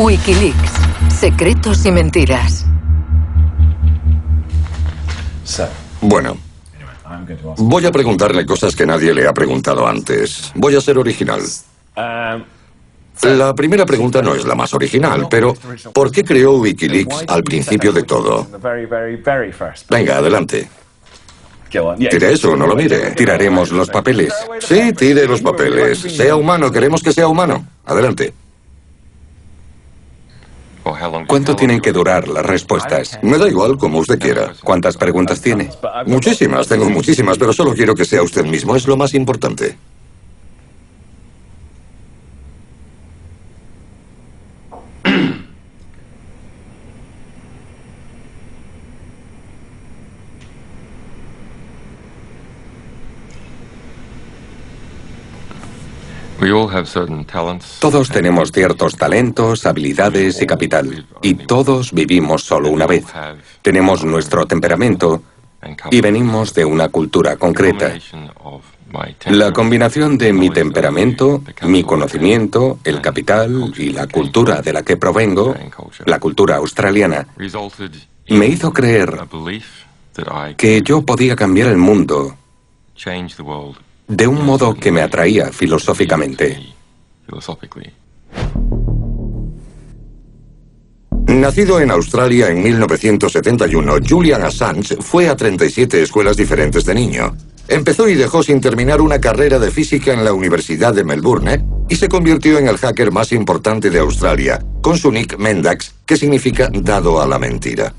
Wikileaks. Secretos y mentiras. Bueno, voy a preguntarle cosas que nadie le ha preguntado antes. Voy a ser original. La primera pregunta no es la más original, pero ¿por qué creó Wikileaks al principio de todo? Venga, adelante. Tire eso, no lo mire. Tiraremos los papeles. Sí, tire los papeles. Sea humano, queremos que sea humano. Adelante. ¿Cuánto tienen que durar las respuestas? Me da igual, como usted quiera. ¿Cuántas preguntas tiene? Muchísimas, tengo muchísimas, pero solo quiero que sea usted mismo. Es lo más importante. Todos tenemos ciertos talentos, habilidades y capital, y todos vivimos solo una vez. Tenemos nuestro temperamento y venimos de una cultura concreta. La combinación de mi temperamento, mi conocimiento, el capital y la cultura de la que provengo, la cultura australiana, me hizo creer que yo podía cambiar el mundo de un modo que me atraía filosóficamente. Nacido en Australia en 1971, Julian Assange fue a 37 escuelas diferentes de niño. Empezó y dejó sin terminar una carrera de física en la Universidad de Melbourne y se convirtió en el hacker más importante de Australia, con su nick Mendax, que significa dado a la mentira.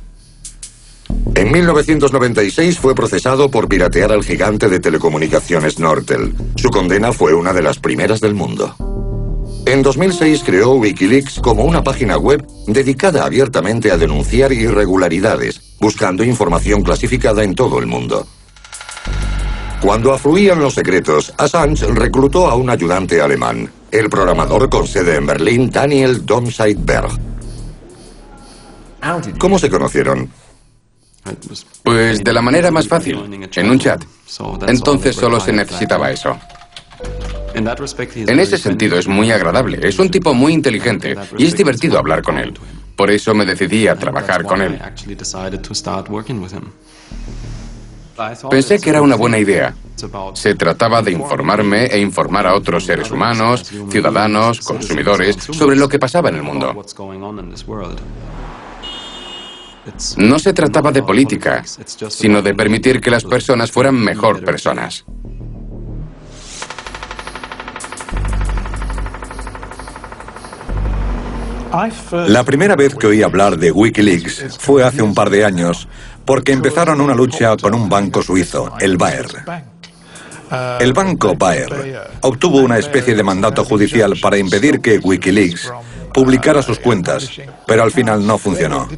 En 1996 fue procesado por piratear al gigante de telecomunicaciones Nortel. Su condena fue una de las primeras del mundo. En 2006 creó Wikileaks como una página web dedicada abiertamente a denunciar irregularidades, buscando información clasificada en todo el mundo. Cuando afluían los secretos, Assange reclutó a un ayudante alemán, el programador con sede en Berlín, Daniel Domscheit-Berg. ¿Cómo se conocieron? Pues de la manera más fácil, en un chat. Entonces solo se necesitaba eso. En ese sentido es muy agradable, es un tipo muy inteligente y es divertido hablar con él. Por eso me decidí a trabajar con él. Pensé que era una buena idea. Se trataba de informarme e informar a otros seres humanos, ciudadanos, consumidores, sobre lo que pasaba en el mundo. No se trataba de política, sino de permitir que las personas fueran mejor personas. La primera vez que oí hablar de Wikileaks fue hace un par de años, porque empezaron una lucha con un banco suizo, el Baer. El banco Baer obtuvo una especie de mandato judicial para impedir que Wikileaks publicara sus cuentas, pero al final no funcionó.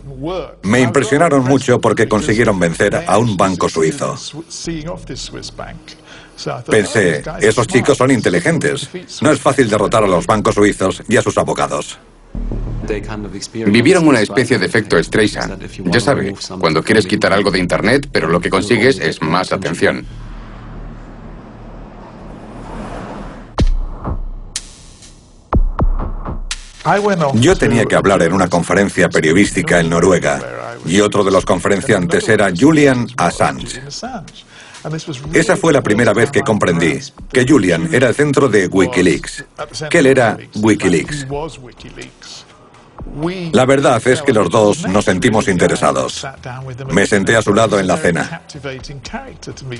Me impresionaron mucho porque consiguieron vencer a un banco suizo. Pensé, esos chicos son inteligentes. No es fácil derrotar a los bancos suizos y a sus abogados. Vivieron una especie de efecto Streisand. Ya sabe, cuando quieres quitar algo de Internet, pero lo que consigues es más atención. Yo tenía que hablar en una conferencia periodística en Noruega, y otro de los conferenciantes era Julian Assange. Esa fue la primera vez que comprendí que Julian era el centro de Wikileaks, que él era Wikileaks. La verdad es que los dos nos sentimos interesados. Me senté a su lado en la cena.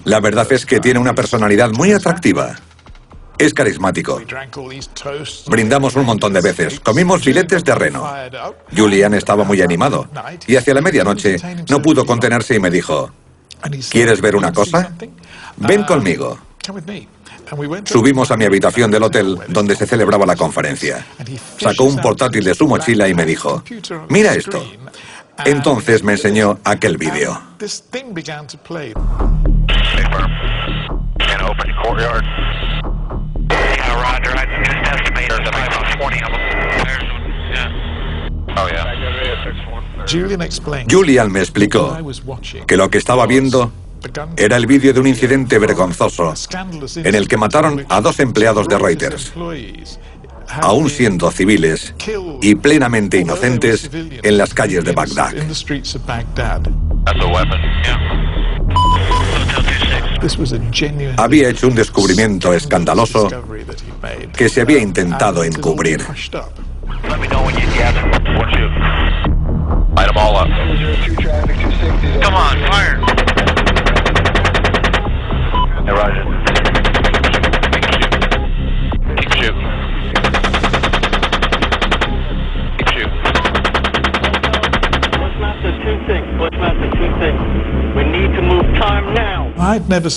La verdad es que tiene una personalidad muy atractiva. Es carismático. Brindamos un montón de veces. Comimos filetes de reno. Julian estaba muy animado. Y hacia la medianoche no pudo contenerse y me dijo, ¿quieres ver una cosa? Ven conmigo. Subimos a mi habitación del hotel donde se celebraba la conferencia. Sacó un portátil de su mochila y me dijo, mira esto. Entonces me enseñó aquel vídeo. Julian me explicó que lo que estaba viendo era el vídeo de un incidente vergonzoso en el que mataron a 2 empleados de Reuters. aún siendo civiles y plenamente inocentes, en las calles de Bagdad. Había hecho un descubrimiento escandaloso que se había intentado encubrir.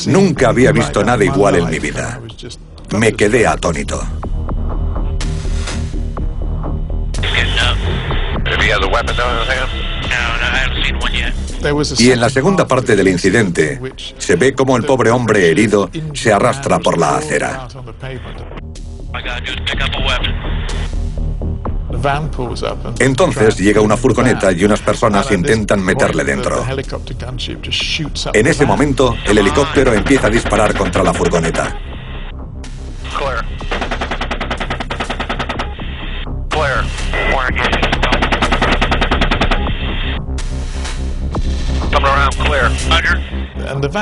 Nunca había visto nada igual en mi vida. Me quedé atónito. Y en la segunda parte del incidente, se ve cómo el pobre hombre herido se arrastra por la acera. Entonces llega una furgoneta y unas personas intentan meterle dentro. En ese momento, el helicóptero empieza a disparar contra la furgoneta.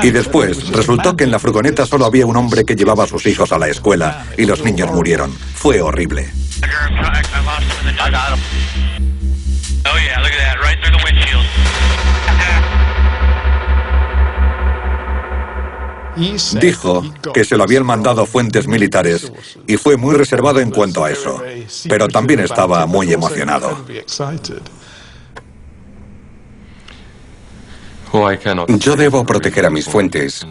Y después, resultó que en la furgoneta solo había un hombre que llevaba a sus hijos a la escuela y los niños murieron. Fue horrible. Dijo que se lo habían mandado fuentes militares y fue muy reservado en cuanto a eso, pero también estaba muy emocionado. Yo debo proteger a mis fuentes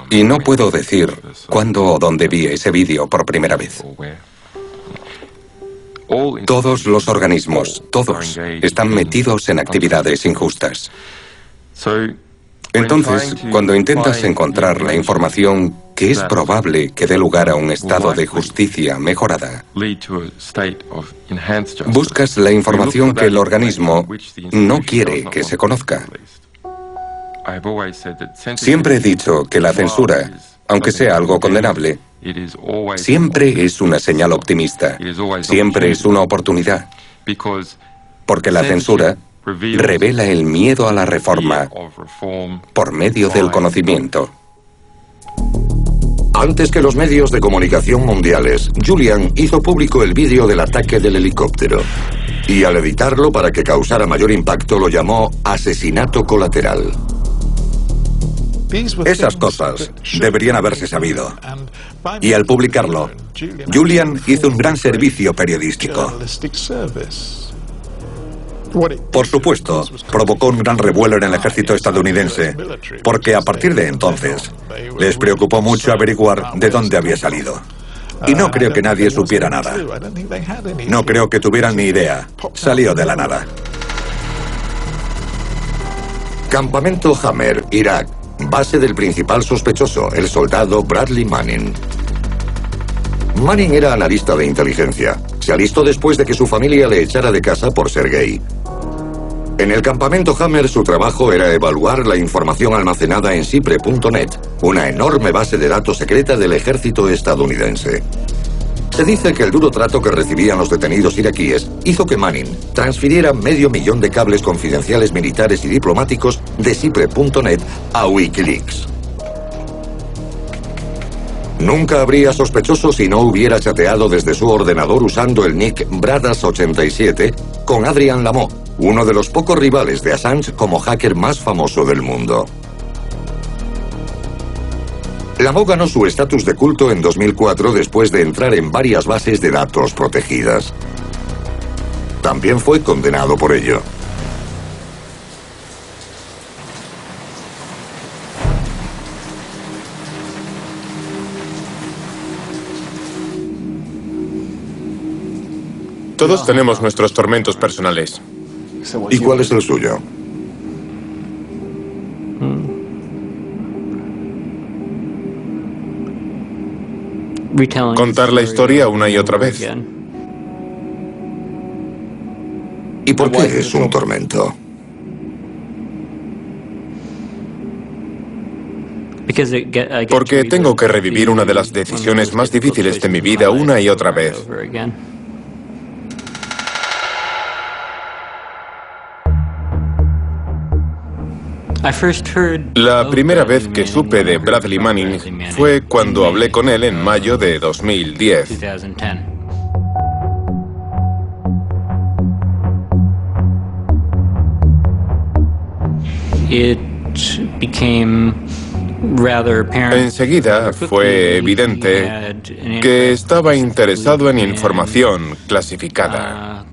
y no puedo decir cuándo o dónde vi ese vídeo por primera vez. Todos los organismos, todos, están metidos en actividades injustas. Entonces, cuando intentas encontrar la información que es probable que dé lugar a un estado de justicia mejorada, buscas la información que el organismo no quiere que se conozca. Siempre he dicho que la censura, aunque sea algo condenable, siempre es una señal optimista, siempre es una oportunidad, porque la censura revela el miedo a la reforma por medio del conocimiento. Antes que los medios de comunicación mundiales, Julian hizo público el vídeo del ataque del helicóptero. Y al editarlo para que causara mayor impacto lo llamó asesinato colateral. Esas cosas deberían haberse sabido. Y al publicarlo, Julian hizo un gran servicio periodístico. Por supuesto, provocó un gran revuelo en el ejército estadounidense, porque a partir de entonces les preocupó mucho averiguar de dónde había salido. Y no creo que nadie supiera nada. No creo que tuvieran ni idea. Salió de la nada. Campamento Hammer, Irak. Base del principal sospechoso, el soldado Bradley Manning. Manning era analista de inteligencia. Se alistó después de que su familia le echara de casa por ser gay. En el campamento Hammer su trabajo era evaluar la información almacenada en Cipre.net, una enorme base de datos secreta del ejército estadounidense. Se dice que el duro trato que recibían los detenidos iraquíes hizo que Manning transfiriera $500,000 de cables confidenciales militares y diplomáticos de Cipre.net a Wikileaks. Nunca habría sospechoso si no hubiera chateado desde su ordenador usando el nick Bradas87 con Adrian Lamont, uno de los pocos rivales de Assange como hacker más famoso del mundo. Lamont ganó su estatus de culto en 2004 después de entrar en varias bases de datos protegidas. También fue condenado por ello. Todos tenemos nuestros tormentos personales. ¿Y cuál es el suyo? Contar la historia una y otra vez. ¿Y por qué es un tormento? Porque tengo que revivir una de las decisiones más difíciles de mi vida una y otra vez. La primera vez que supe de Bradley Manning fue cuando hablé con él en mayo de 2010. Enseguida fue evidente que estaba interesado en información clasificada.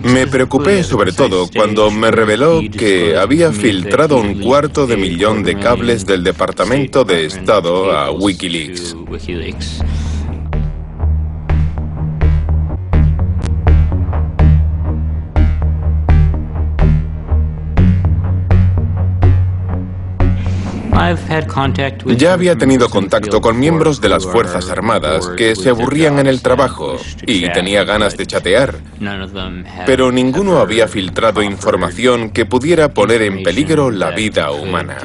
Me preocupé sobre todo cuando me reveló que había filtrado $250 000 de cables del Departamento de Estado a Wikileaks. Ya había tenido contacto con miembros de las Fuerzas Armadas que se aburrían en el trabajo y tenía ganas de chatear, pero ninguno había filtrado información que pudiera poner en peligro la vida humana.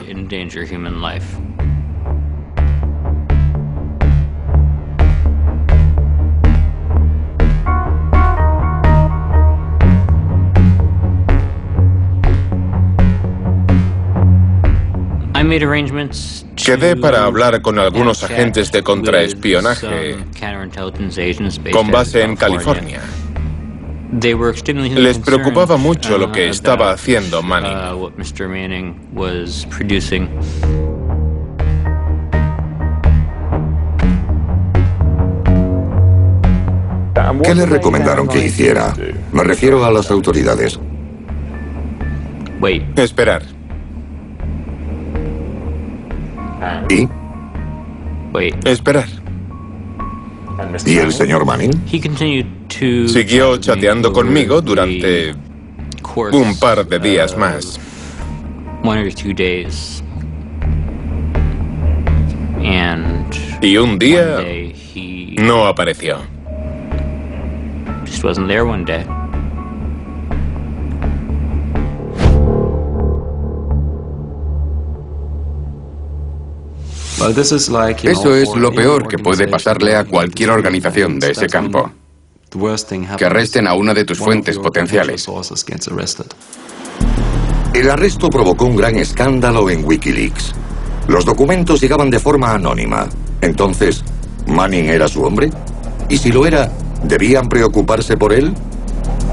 Quedé para hablar con algunos agentes de contraespionaje con base en California. Les preocupaba mucho lo que estaba haciendo Manning. ¿Qué le recomendaron que hiciera? Me refiero a las autoridades. Esperar. ¿Y? Esperar. ¿Y el señor Manning? Siguió chateando conmigo durante un par de días más. Y un día no apareció. Eso es lo peor que puede pasarle a cualquier organización de ese campo. Que arresten a una de tus fuentes potenciales. El arresto provocó un gran escándalo en Wikileaks. Los documentos llegaban de forma anónima. Entonces, ¿Manning era su hombre? Y si lo era, ¿debían preocuparse por él?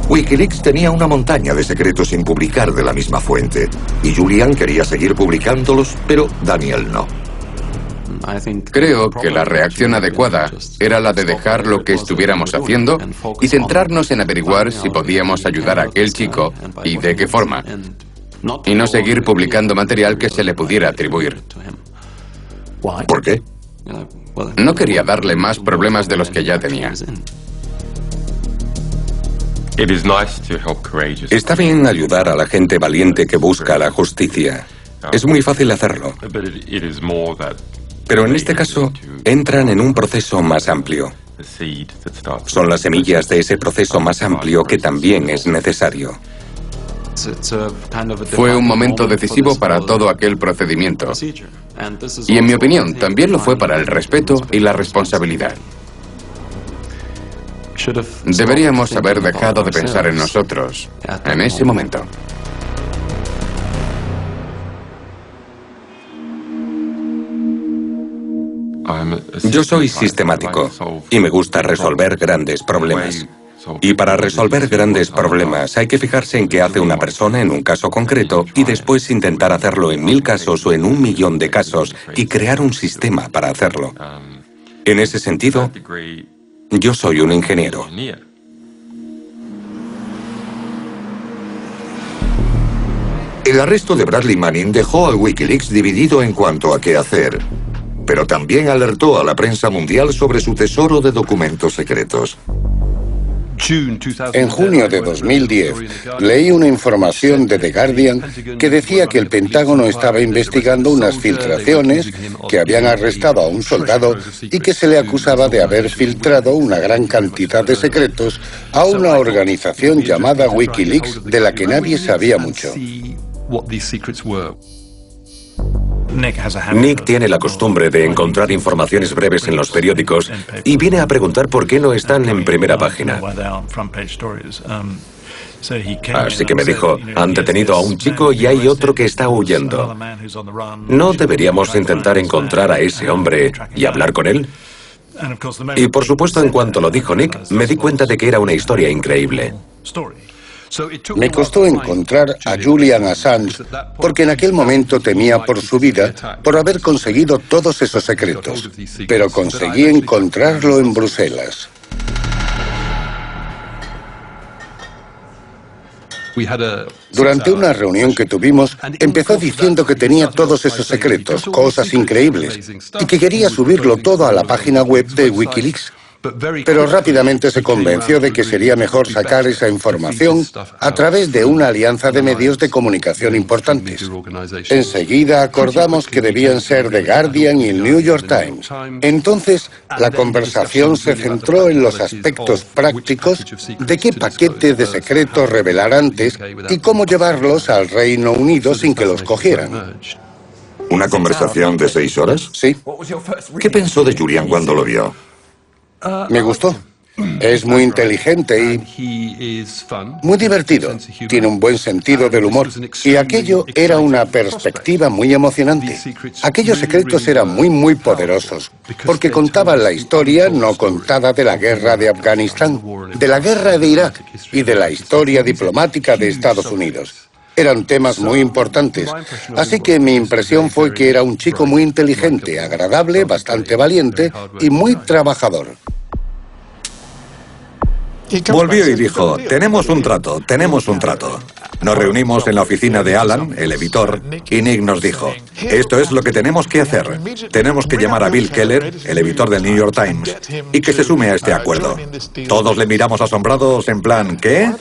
Wikileaks tenía una montaña de secretos sin publicar de la misma fuente. Y Julian quería seguir publicándolos, pero Daniel no. Creo que la reacción adecuada era la de dejar lo que estuviéramos haciendo y centrarnos en averiguar si podíamos ayudar a aquel chico y de qué forma, y no seguir publicando material que se le pudiera atribuir. ¿Por qué? No quería darle más problemas de los que ya tenía. Está bien ayudar a la gente valiente que busca la justicia. Es muy fácil hacerlo. Pero en este caso, entran en un proceso más amplio. Son las semillas de ese proceso más amplio que también es necesario. Fue un momento decisivo para todo aquel procedimiento. Y en mi opinión, también lo fue para el respeto y la responsabilidad. Deberíamos haber dejado de pensar en nosotros en ese momento. Yo soy sistemático y me gusta resolver grandes problemas. Y para resolver grandes problemas hay que fijarse en qué hace una persona en un caso concreto y después intentar hacerlo en 1000 casos o en 1.000.000 de casos y crear un sistema para hacerlo. En ese sentido, yo soy un ingeniero. El arresto de Bradley Manning dejó a Wikileaks dividido en cuanto a qué hacer, pero también alertó a la prensa mundial sobre su tesoro de documentos secretos. En junio de 2010, leí una información de The Guardian que decía que el Pentágono estaba investigando unas filtraciones, que habían arrestado a un soldado y que se le acusaba de haber filtrado una gran cantidad de secretos a una organización llamada Wikileaks, de la que nadie sabía mucho. Nick tiene la costumbre de encontrar informaciones breves en los periódicos y viene a preguntar por qué no están en primera página. Así que me dijo, han detenido a un chico y hay otro que está huyendo. ¿No deberíamos intentar encontrar a ese hombre y hablar con él? Y por supuesto, en cuanto lo dijo Nick, me di cuenta de que era una historia increíble. Me costó encontrar a Julian Assange porque en aquel momento temía por su vida por haber conseguido todos esos secretos, pero conseguí encontrarlo en Bruselas. Durante una reunión que tuvimos, empezó diciendo que tenía todos esos secretos, cosas increíbles, y que quería subirlo todo a la página web de Wikileaks. Pero rápidamente se convenció de que sería mejor sacar esa información a través de una alianza de medios de comunicación importantes. Enseguida acordamos que debían ser The Guardian y el New York Times. Entonces, la conversación se centró en los aspectos prácticos de qué paquetes de secretos revelar antes y cómo llevarlos al Reino Unido sin que los cogieran. ¿Una conversación de 6 horas? Sí. ¿Qué pensó de Julian cuando lo vio? Me gustó. Es muy inteligente y muy divertido. Tiene un buen sentido del humor. Y aquello era una perspectiva muy emocionante. Aquellos secretos eran muy poderosos, porque contaban la historia no contada de la guerra de Afganistán, de la guerra de Irak y de la historia diplomática de Estados Unidos. Eran temas muy importantes, así que mi impresión fue que era un chico muy inteligente, agradable, bastante valiente y muy trabajador. Volvió y dijo, tenemos un trato. Nos reunimos en la oficina de Alan, el editor, y Nick nos dijo, esto es lo que tenemos que hacer. Tenemos que llamar a Bill Keller, el editor del New York Times, y que se sume a este acuerdo. Todos le miramos asombrados en plan, ¿qué?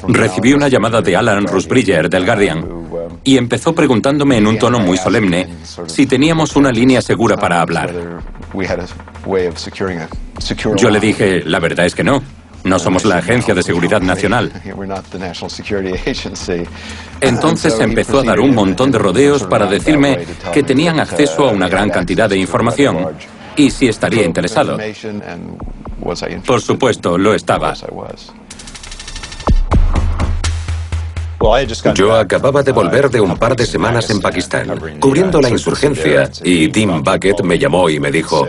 Recibí una llamada de Alan Rusbridger del Guardian y empezó preguntándome en un tono muy solemne si teníamos una línea segura para hablar. Yo le dije, la verdad es que no. No somos la Agencia de Seguridad Nacional. Entonces empezó a dar un montón de rodeos para decirme que tenían acceso a una gran cantidad de información y si estaría interesado. Por supuesto, lo estaba. Yo acababa de volver de un par de semanas en Pakistán, cubriendo la insurgencia, y Tim Bucket me llamó y me dijo,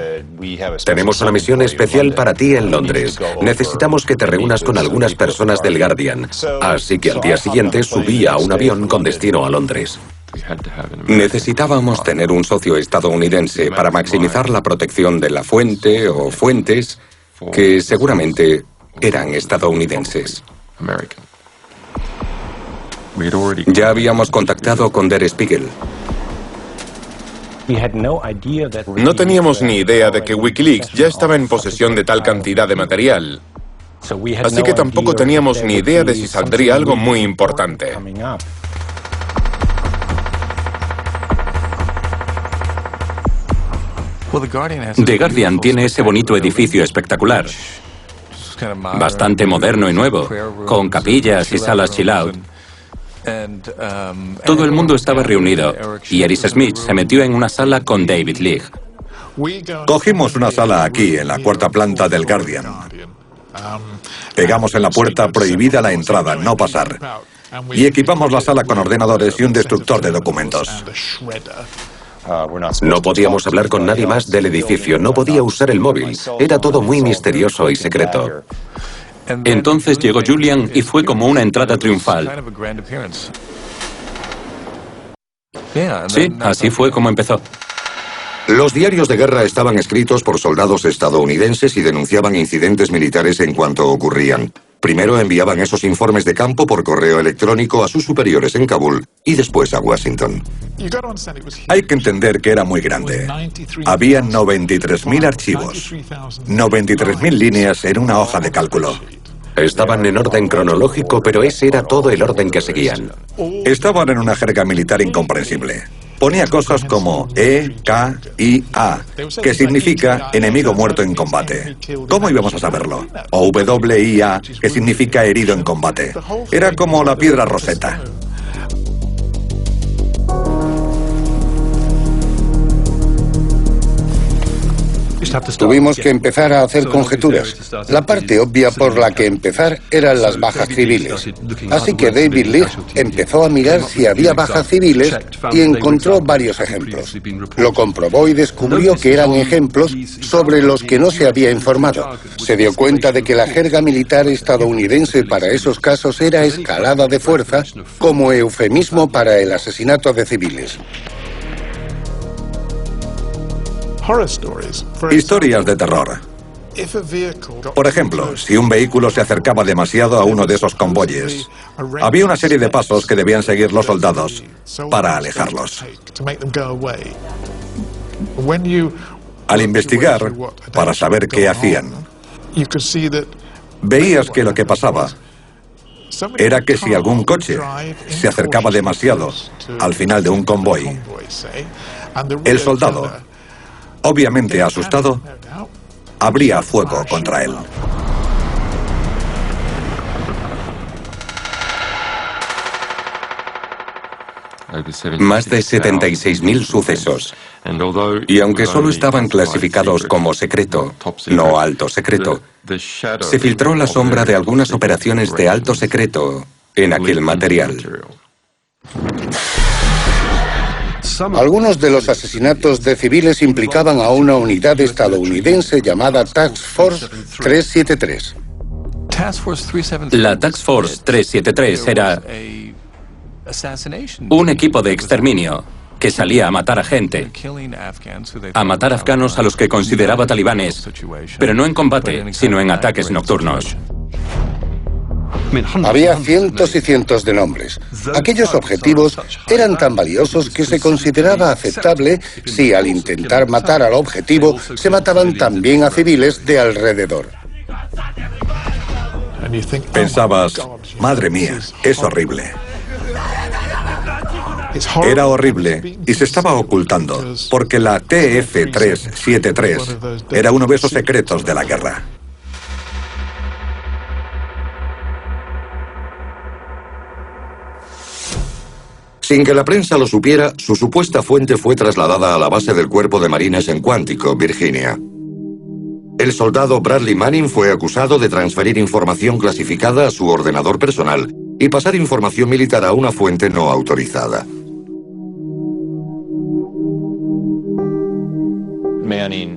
tenemos una misión especial para ti en Londres. Necesitamos que te reúnas con algunas personas del Guardian. Así que al día siguiente subí a un avión con destino a Londres. Necesitábamos tener un socio estadounidense para maximizar la protección de la fuente o fuentes que seguramente eran estadounidenses. Ya habíamos contactado con Der Spiegel. No teníamos ni idea de que Wikileaks ya estaba en posesión de tal cantidad de material. Así que tampoco teníamos ni idea de si saldría algo muy importante. The Guardian tiene ese bonito edificio espectacular, bastante moderno y nuevo, con capillas y salas chill out. Todo el mundo estaba reunido y Eric Smith se metió en una sala con David Leigh. Cogimos una sala aquí, en la cuarta planta del Guardian. Pegamos en la puerta, prohibida la entrada, no pasar. Y equipamos la sala con ordenadores y un destructor de documentos. No podíamos hablar con nadie más del edificio, no podía usar el móvil. Era todo muy misterioso y secreto. Entonces llegó Julian y fue como una entrada triunfal. Sí, así fue como empezó. Los diarios de guerra estaban escritos por soldados estadounidenses y denunciaban incidentes militares en cuanto ocurrían. Primero enviaban esos informes de campo por correo electrónico a sus superiores en Kabul y después a Washington. Hay que entender que era muy grande. Había 93.000 archivos, 93.000 líneas en una hoja de cálculo. Estaban en orden cronológico, pero ese era todo el orden que seguían. Estaban en una jerga militar incomprensible. Ponía cosas como E, K, I, A, que significa enemigo muerto en combate. ¿Cómo íbamos a saberlo? O W, I, A, que significa herido en combate. Era como la piedra Rosetta. Tuvimos que empezar a hacer conjeturas. La parte obvia por la que empezar eran las bajas civiles. Así que David Leigh empezó a mirar si había bajas civiles y encontró varios ejemplos. Lo comprobó y descubrió que eran ejemplos sobre los que no se había informado. Se dio cuenta de que la jerga militar estadounidense para esos casos era escalada de fuerza como eufemismo para el asesinato de civiles. Historias de terror. Por ejemplo, si un vehículo se acercaba demasiado a uno de esos convoyes, había una serie de pasos que debían seguir los soldados para alejarlos. Al investigar, para saber qué hacían, veías que lo que pasaba era que si algún coche se acercaba demasiado al final de un convoy, el soldado, obviamente asustado, abría fuego contra él. Más de 76.000 sucesos. Y aunque solo estaban clasificados como secreto, no alto secreto, se filtró la sombra de algunas operaciones de alto secreto en aquel material. Algunos de los asesinatos de civiles implicaban a una unidad estadounidense llamada Task Force 373. La Task Force 373 era un equipo de exterminio que salía a matar a gente, a matar afganos a los que consideraba talibanes, pero no en combate, sino en ataques nocturnos. Había cientos y cientos de nombres. Aquellos objetivos eran tan valiosos que se consideraba aceptable si al intentar matar al objetivo se mataban también a civiles de alrededor. Pensabas, madre mía, es horrible. Era horrible y se estaba ocultando, porque la TF-373 era uno de esos secretos de la guerra. Sin que la prensa lo supiera, su supuesta fuente fue trasladada a la base del Cuerpo de Marines en Quantico, Virginia. El soldado Bradley Manning fue acusado de transferir información clasificada a su ordenador personal y pasar información militar a una fuente no autorizada.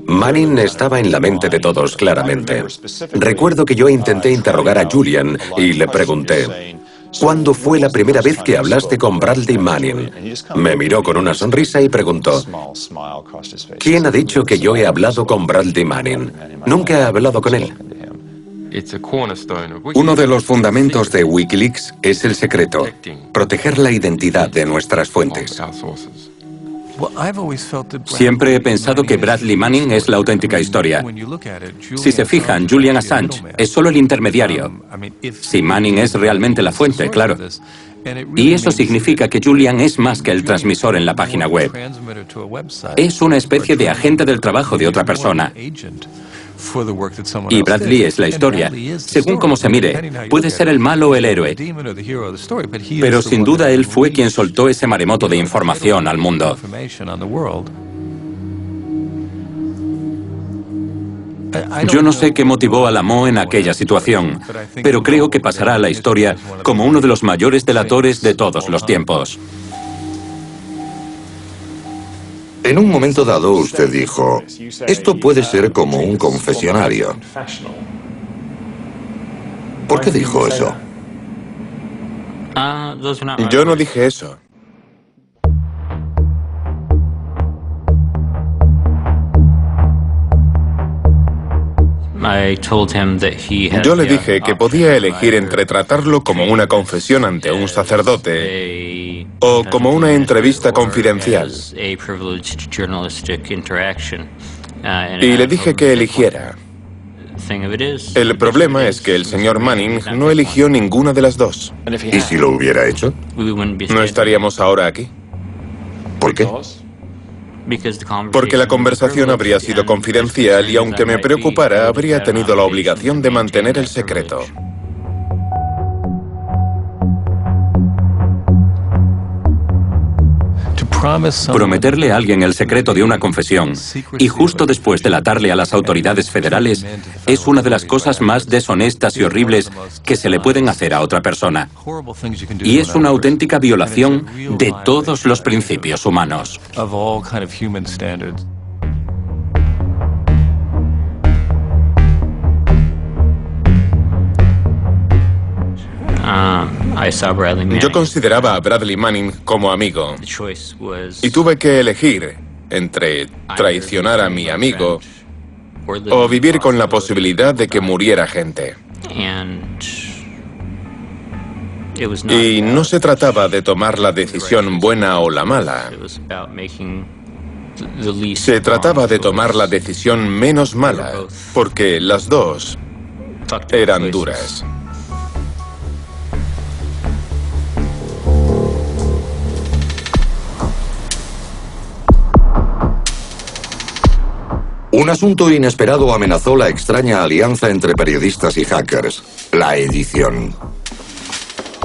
Manning estaba en la mente de todos, claramente. Recuerdo que yo intenté interrogar a Julian y le pregunté: ¿cuándo fue la primera vez que hablaste con Bradley Manning? Me miró con una sonrisa y preguntó: ¿quién ha dicho que yo he hablado con Bradley Manning? Nunca he hablado con él. Uno de los fundamentos de Wikileaks es el secreto, proteger la identidad de nuestras fuentes. Siempre he pensado que Bradley Manning es la auténtica historia. Si se fijan, Julian Assange es solo el intermediario. Si Manning es realmente la fuente, claro. Y eso significa que Julian es más que el transmisor en la página web. Es una especie de agente del trabajo de otra persona. Y Bradley es la historia. Según cómo se mire, puede ser el malo o el héroe. Pero sin duda él fue quien soltó ese maremoto de información al mundo. Yo no sé qué motivó a Lamo en aquella situación, pero creo que pasará a la historia como uno de los mayores delatores de todos los tiempos. En un momento dado usted dijo, esto puede ser como un confesionario. ¿Por qué dijo eso? Yo no dije eso. Yo le dije que podía elegir entre tratarlo como una confesión ante un sacerdote o como una entrevista confidencial. Y le dije que eligiera. El problema es que el señor Manning no eligió ninguna de las dos. ¿Y si lo hubiera hecho? ¿No estaríamos ahora aquí? ¿Por qué? Porque la conversación habría sido confidencial y aunque me preocupara, habría tenido la obligación de mantener el secreto. Prometerle a alguien el secreto de una confesión y justo después delatarle a las autoridades federales es una de las cosas más deshonestas y horribles que se le pueden hacer a otra persona. Y es una auténtica violación de todos los principios humanos. Yo consideraba a Bradley Manning como amigo y tuve que elegir entre traicionar a mi amigo o vivir con la posibilidad de que muriera gente. Y no se trataba de tomar la decisión buena o la mala. Se trataba de tomar la decisión menos mala, porque las dos eran duras. Un asunto inesperado amenazó la extraña alianza entre periodistas y hackers: la edición.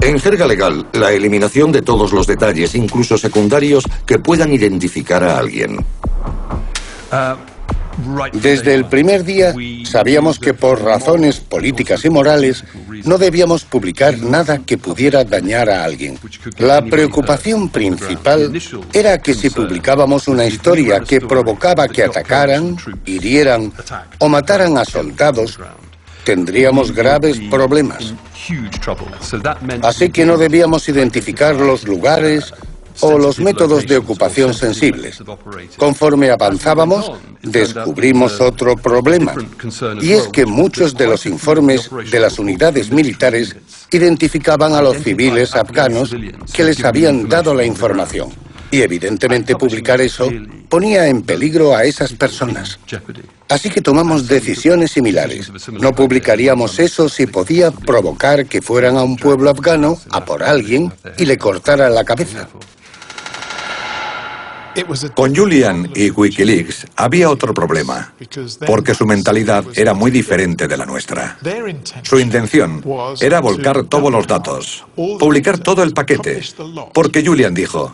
En jerga legal, la eliminación de todos los detalles, incluso secundarios, que puedan identificar a alguien. Desde el primer día sabíamos que por razones políticas y morales no debíamos publicar nada que pudiera dañar a alguien. La preocupación principal era que si publicábamos una historia que provocaba que atacaran, hirieran o mataran a soldados, tendríamos graves problemas. Así que no debíamos identificar los lugares o los métodos de ocupación sensibles. Conforme avanzábamos, descubrimos otro problema, y es que muchos de los informes de las unidades militares identificaban a los civiles afganos que les habían dado la información. Y evidentemente publicar eso ponía en peligro a esas personas. Así que tomamos decisiones similares. No publicaríamos eso si podía provocar que fueran a un pueblo afgano a por alguien y le cortaran la cabeza. Con Julian y Wikileaks había otro problema, porque su mentalidad era muy diferente de la nuestra. Su intención era volcar todos los datos, publicar todo el paquete, porque Julian dijo: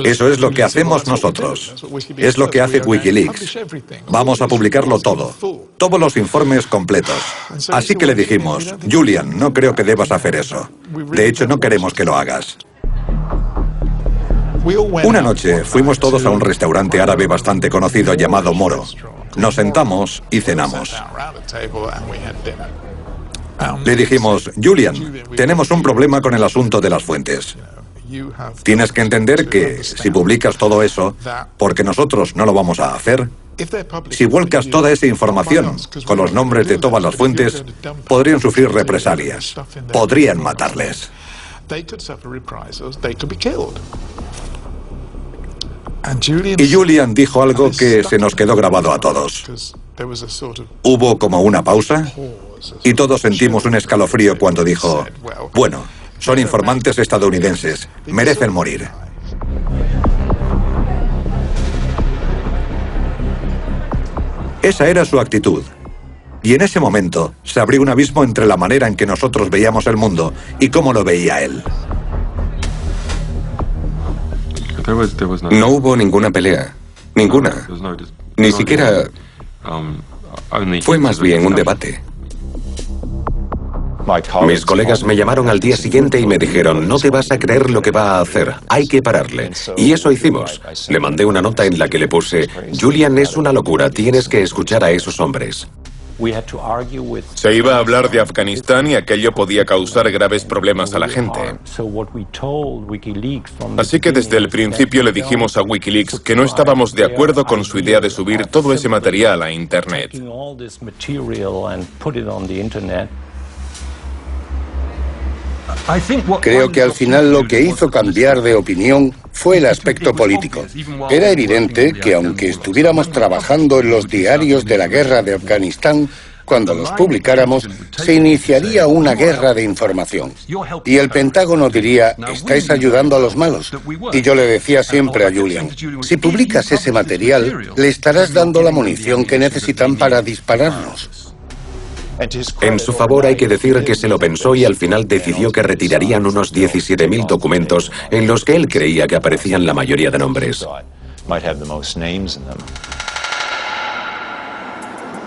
eso es lo que hacemos nosotros, es lo que hace Wikileaks. Vamos a publicarlo todo, todos los informes completos. Así que le dijimos: Julian, no creo que debas hacer eso. De hecho, no queremos que lo hagas. Una noche fuimos todos a un restaurante árabe bastante conocido llamado Moro. Nos sentamos y cenamos. Le dijimos: Julian, tenemos un problema con el asunto de las fuentes. Tienes que entender que si publicas todo eso, porque nosotros no lo vamos a hacer, si vuelcas toda esa información con los nombres de todas las fuentes, podrían sufrir represalias, podrían matarles. Y Julian dijo algo que se nos quedó grabado a todos. Hubo como una pausa y todos sentimos un escalofrío cuando dijo: bueno, son informantes estadounidenses, merecen morir. Esa era su actitud. Y en ese momento se abrió un abismo entre la manera en que nosotros veíamos el mundo y cómo lo veía él. No hubo ninguna pelea. Ninguna. Ni siquiera... Fue más bien un debate. Mis colegas me llamaron al día siguiente y me dijeron: no te vas a creer lo que va a hacer, hay que pararle. Y eso hicimos. Le mandé una nota en la que le puse: Julian, es una locura, tienes que escuchar a esos hombres. Se iba a hablar de Afganistán y aquello podía causar graves problemas a la gente. Así que desde el principio le dijimos a Wikileaks que no estábamos de acuerdo con su idea de subir todo ese material a Internet. Creo que al final lo que hizo cambiar de opinión fue el aspecto político. Era evidente que aunque estuviéramos trabajando en los diarios de la guerra de Afganistán, cuando los publicáramos, se iniciaría una guerra de información. Y el Pentágono diría, estáis ayudando a los malos. Y yo le decía siempre a Julian, si publicas ese material, le estarás dando la munición que necesitan para dispararnos. En su favor hay que decir que se lo pensó y al final decidió que retirarían unos 17.000 documentos en los que él creía que aparecían la mayoría de nombres.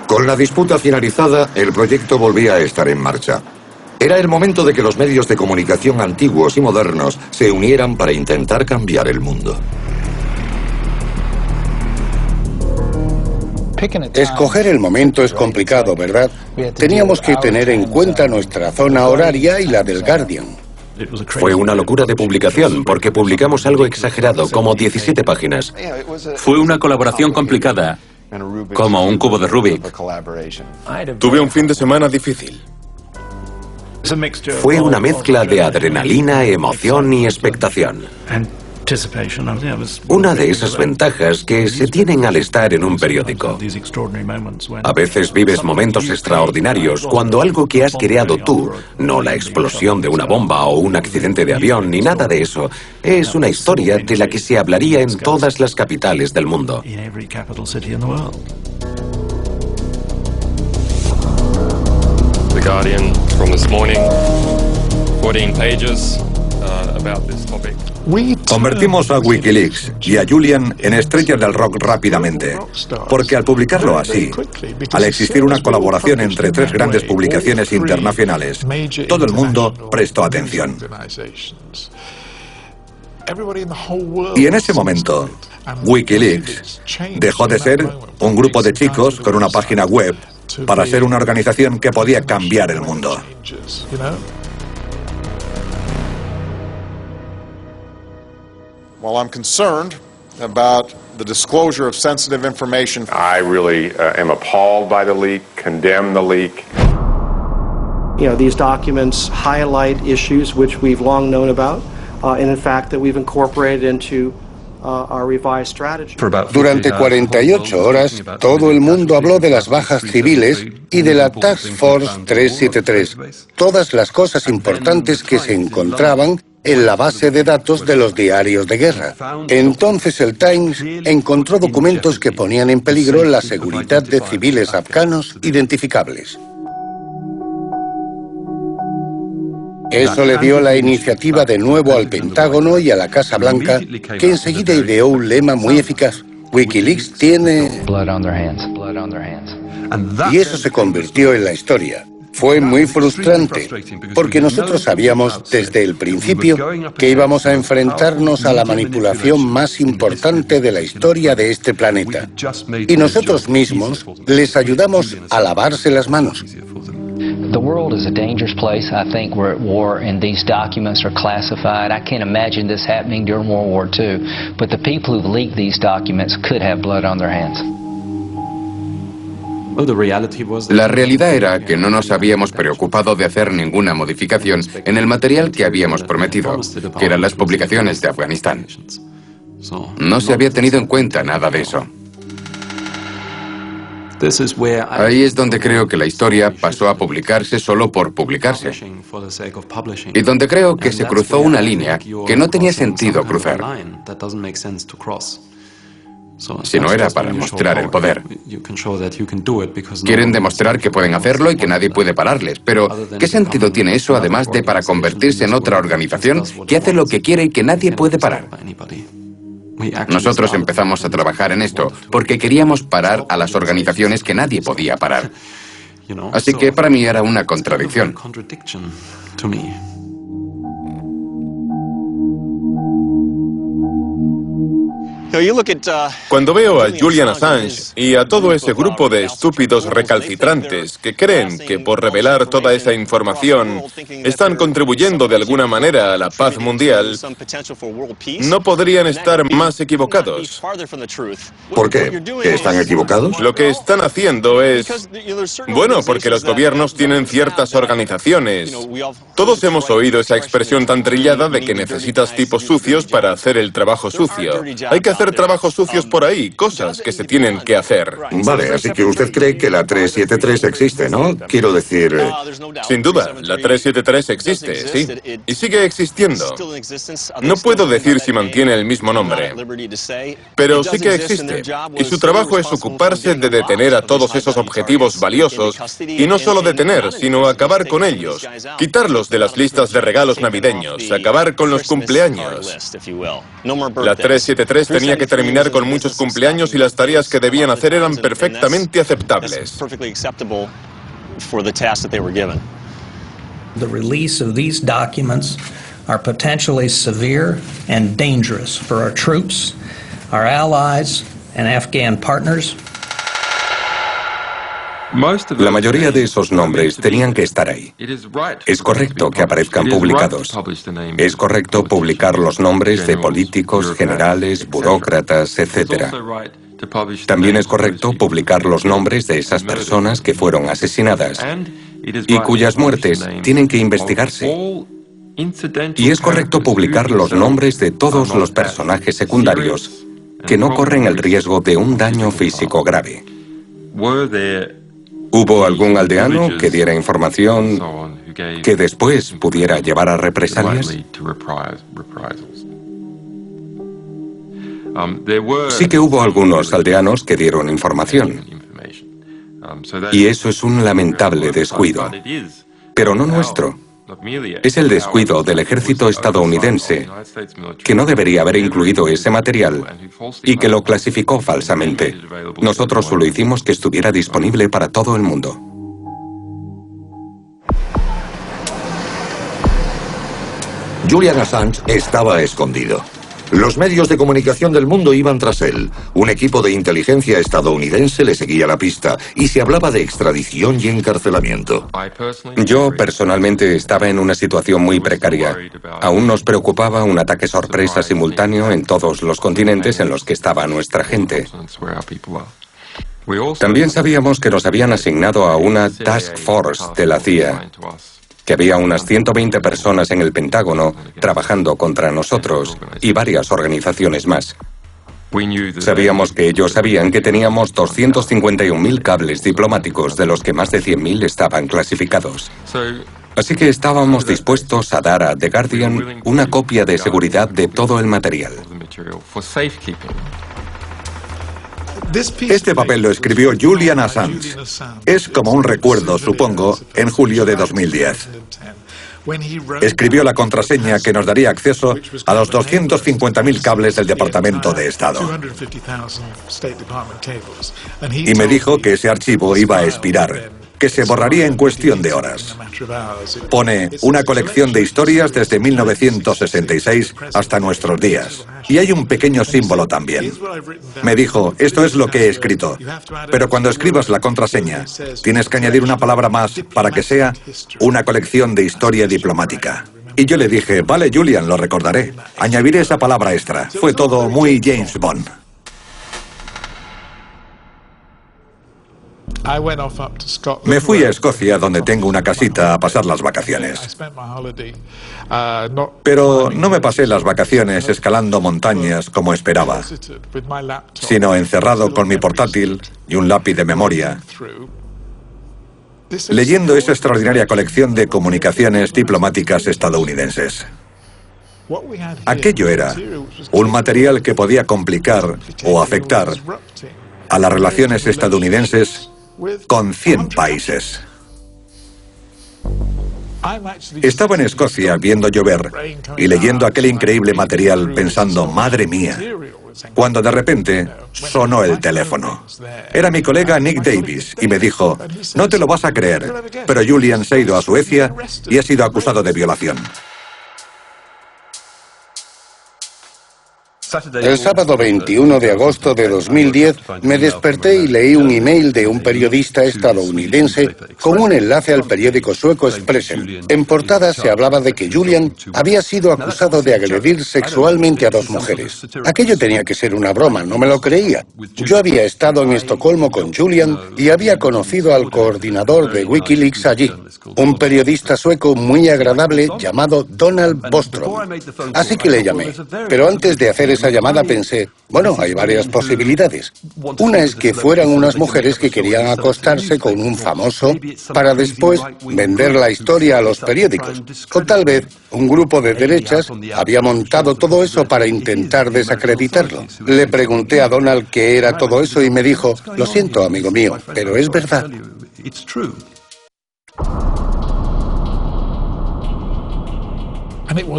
Con la disputa finalizada, el proyecto volvía a estar en marcha. Era el momento de que los medios de comunicación antiguos y modernos se unieran para intentar cambiar el mundo. Escoger el momento es complicado, ¿verdad? Teníamos que tener en cuenta nuestra zona horaria y la del Guardian. Fue una locura de publicación, porque publicamos algo exagerado, como 17 páginas. Fue una colaboración complicada, como un cubo de Rubik. Tuve un fin de semana difícil. Fue una mezcla de adrenalina, emoción y expectación. Una de esas ventajas que se tienen al estar en un periódico. A veces vives momentos extraordinarios cuando algo que has creado tú, no la explosión de una bomba o un accidente de avión ni nada de eso, es una historia de la que se hablaría en todas las capitales del mundo. The Guardian from this morning, 14 pages about this topic. Convertimos a Wikileaks y a Julian en estrellas del rock rápidamente, porque al publicarlo así, al existir una colaboración entre tres grandes publicaciones internacionales, todo el mundo prestó atención. Y en ese momento, Wikileaks dejó de ser un grupo de chicos con una página web para ser una organización que podía cambiar el mundo. While I'm concerned about the disclosure of sensitive information, I really am appalled by the leak, condemn the leak. You know, these documents highlight issues which we've long known about, and in fact that we've incorporated into our revised strategy. Durante 48 horas, todo el mundo habló de las bajas civiles y de la Task Force 373, todas las cosas importantes que se encontraban en la base de datos de los diarios de guerra. Entonces el Times encontró documentos que ponían en peligro la seguridad de civiles afganos identificables. Eso le dio la iniciativa de nuevo al Pentágono y a la Casa Blanca, que enseguida ideó un lema muy eficaz. Wikileaks tiene... Y eso se convirtió en la historia. Fue muy frustrante, porque nosotros sabíamos desde el principio que íbamos a enfrentarnos a la manipulación más importante de la historia de este planeta. Y nosotros mismos les ayudamos a lavarse las manos. The world is a dangerous place. I think we're at war and these documents are classified. I can't imagine this happening during World War II, but the people who've leaked these documents could have blood on their hands. La realidad era que no nos habíamos preocupado de hacer ninguna modificación en el material que habíamos prometido, que eran las publicaciones de Afganistán. No se había tenido en cuenta nada de eso. Ahí es donde creo que la historia pasó a publicarse solo por publicarse. Y donde creo que se cruzó una línea que no tenía sentido cruzar. Si no era para mostrar el poder. Quieren demostrar que pueden hacerlo y que nadie puede pararles, pero ¿qué sentido tiene eso además de para convertirse en otra organización que hace lo que quiere y que nadie puede parar? Nosotros empezamos a trabajar en esto porque queríamos parar a las organizaciones que nadie podía parar. Así que para mí era una contradicción. Cuando veo a Julian Assange y a todo ese grupo de estúpidos recalcitrantes que creen que por revelar toda esa información están contribuyendo de alguna manera a la paz mundial, no podrían estar más equivocados. ¿Por qué? ¿Que están equivocados? Lo que están haciendo es... Bueno, porque los gobiernos tienen ciertas organizaciones. Todos hemos oído esa expresión tan trillada de que necesitas tipos sucios para hacer el trabajo sucio. Hay que hacer hacer trabajos sucios por ahí, cosas que se tienen que hacer. Vale, así que usted cree que la 373 existe, ¿no? Quiero decir... Sin duda, la 373 existe, sí. Y sigue existiendo. No puedo decir si mantiene el mismo nombre, pero sí que existe. Y su trabajo es ocuparse de detener a todos esos objetivos valiosos, y no solo detener, sino acabar con ellos, quitarlos de las listas de regalos navideños, acabar con los cumpleaños. La 373 tenía que terminar con muchos cumpleaños y las tareas que debían hacer eran perfectamente aceptables. The release of these documents are potentially severe and dangerous for our troops, our allies, and Afghan partners. La mayoría de esos nombres tenían que estar ahí. Es correcto que aparezcan publicados. Es correcto publicar los nombres de políticos, generales, burócratas, etc. También es correcto publicar los nombres de esas personas que fueron asesinadas y cuyas muertes tienen que investigarse. Y es correcto publicar los nombres de todos los personajes secundarios que no corren el riesgo de un daño físico grave. ¿Hubo algún aldeano que diera información que después pudiera llevar a represalias? Sí que hubo algunos aldeanos que dieron información. Y eso es un lamentable descuido. Pero no nuestro. Es el descuido del ejército estadounidense, que no debería haber incluido ese material y que lo clasificó falsamente. Nosotros solo hicimos que estuviera disponible para todo el mundo. Julian Assange estaba escondido. Los medios de comunicación del mundo iban tras él. Un equipo de inteligencia estadounidense le seguía la pista y se hablaba de extradición y encarcelamiento. Yo personalmente estaba en una situación muy precaria. Aún nos preocupaba un ataque sorpresa simultáneo en todos los continentes en los que estaba nuestra gente. También sabíamos que nos habían asignado a una task force de la CIA, que había unas 120 personas en el Pentágono trabajando contra nosotros y varias organizaciones más. Sabíamos que ellos sabían que teníamos 251.000 cables diplomáticos, de los que más de 100.000 estaban clasificados. Así que estábamos dispuestos a dar a The Guardian una copia de seguridad de todo el material. Este papel lo escribió Julian Assange. Es como un recuerdo, supongo, en julio de 2010. Escribió la contraseña que nos daría acceso a los 250.000 cables del Departamento de Estado. Y me dijo que ese archivo iba a expirar, que se borraría en cuestión de horas. Pone una colección de historias desde 1966 hasta nuestros días. Y hay un pequeño símbolo también. Me dijo, esto es lo que he escrito, pero cuando escribas la contraseña, tienes que añadir una palabra más para que sea una colección de historia diplomática. Y yo le dije, vale, Julian, lo recordaré. Añadiré esa palabra extra. Fue todo muy James Bond. Me fui a Escocia, donde tengo una casita, a pasar las vacaciones. Pero no me pasé las vacaciones escalando montañas como esperaba, sino encerrado con mi portátil y un lápiz de memoria, leyendo esa extraordinaria colección de comunicaciones diplomáticas estadounidenses. Aquello era un material que podía complicar o afectar a las relaciones estadounidenses con 100 países. Estaba en Escocia viendo llover y leyendo aquel increíble material pensando, madre mía, cuando de repente sonó el teléfono. Era mi colega Nick Davis y me dijo, no te lo vas a creer, pero Julian se ha ido a Suecia y ha sido acusado de violación. El sábado 21 de agosto de 2010 me desperté y leí un email de un periodista estadounidense con un enlace al periódico sueco Expressen. En portada se hablaba de que Julian había sido acusado de agredir sexualmente a 2 mujeres. Aquello tenía que ser una broma, no me lo creía. Yo había estado en Estocolmo con Julian y había conocido al coordinador de Wikileaks allí, un periodista sueco muy agradable llamado Donald Bostrom. Así que le llamé, pero antes de hacer ese esa llamada pensé, bueno, hay varias posibilidades. Una es que fueran unas mujeres que querían acostarse con un famoso para después vender la historia a los periódicos. O tal vez un grupo de derechas había montado todo eso para intentar desacreditarlo. Le pregunté a Donald qué era todo eso y me dijo, lo siento, amigo mío, pero es verdad.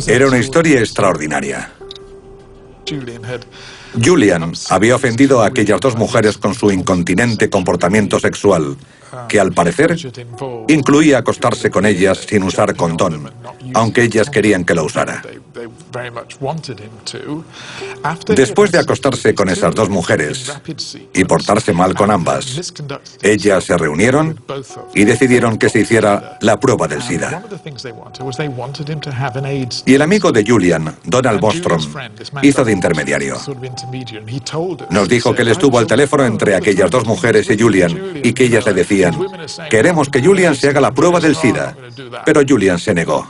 Era una historia extraordinaria. Julian había ofendido a aquellas dos mujeres con su incontinente comportamiento sexual, que al parecer incluía acostarse con ellas sin usar condón, aunque ellas querían que lo usara. Después de acostarse con esas dos mujeres y portarse mal con ambas, ellas se reunieron y decidieron que se hiciera la prueba del SIDA. Y el amigo de Julian, Donald Bostrom, hizo de intermediario. Nos dijo que él estuvo al teléfono entre aquellas dos mujeres y Julian y que ellas le decían, queremos que Julian se haga la prueba del SIDA, pero Julian se negó.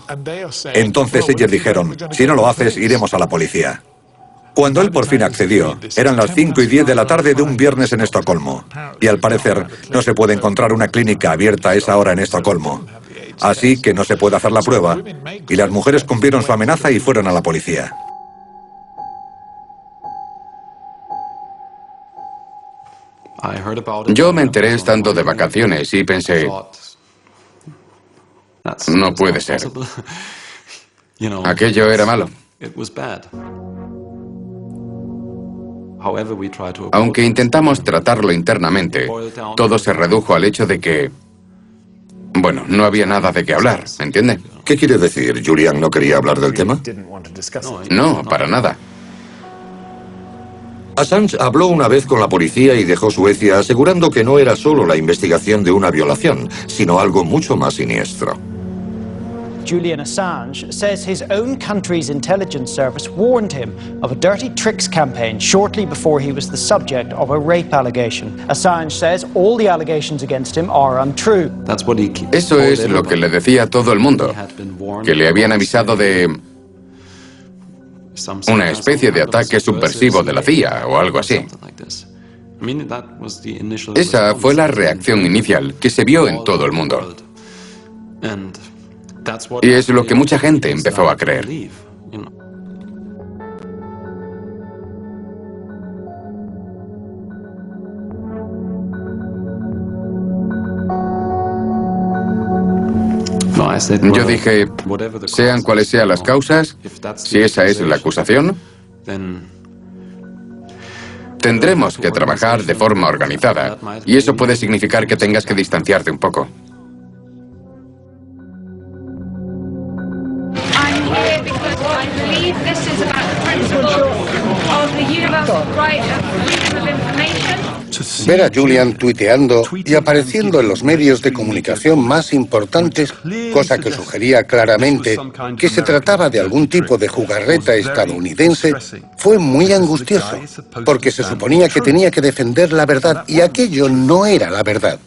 Entonces ellas dijeron, si no lo haces, iremos a la policía. Cuando él por fin accedió, eran las 5:10 de la tarde de un viernes en Estocolmo, y al parecer no se puede encontrar una clínica abierta a esa hora en Estocolmo. Así que no se puede hacer la prueba, y las mujeres cumplieron su amenaza y fueron a la policía. Yo me enteré estando de vacaciones y pensé, no puede ser. Aquello era malo. Aunque intentamos tratarlo internamente, todo se redujo al hecho de que, bueno, no había nada de qué hablar, ¿entiende? ¿Qué quiere decir? ¿Julian no quería hablar del tema? No, para nada. Assange habló una vez con la policía y dejó Suecia asegurando que no era solo la investigación de una violación, sino algo mucho más siniestro. Julian Assange says his own country's intelligence service warned him of a dirty tricks campaign shortly before he was the subject of a rape allegation. Assange says all the allegations against him are untrue. Eso es lo que le decía a todo el mundo, que le habían avisado de una especie de ataque subversivo de la CIA o algo así. Esa fue la reacción inicial que se vio en todo el mundo. Y es lo que mucha gente empezó a creer. Yo dije, sean cuales sean las causas, si esa es la acusación, tendremos que trabajar de forma organizada, y eso puede significar que tengas que distanciarte un poco. Ver a Julian tuiteando y apareciendo en los medios de comunicación más importantes, cosa que sugería claramente que se trataba de algún tipo de jugarreta estadounidense, fue muy angustioso, porque se suponía que tenía que defender la verdad y aquello no era la verdad.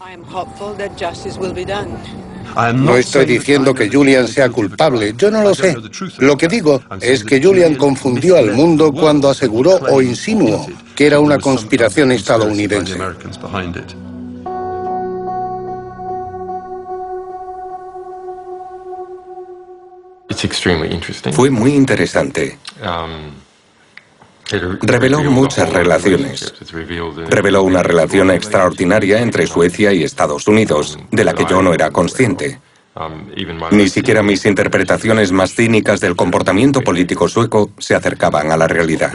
No estoy diciendo que Julian sea culpable, yo no lo sé. Lo que digo es que Julian confundió al mundo cuando aseguró o insinuó que era una conspiración estadounidense. Fue muy interesante. Reveló muchas relaciones. Reveló una relación extraordinaria entre Suecia y Estados Unidos, de la que yo no era consciente. Ni siquiera mis interpretaciones más cínicas del comportamiento político sueco se acercaban a la realidad.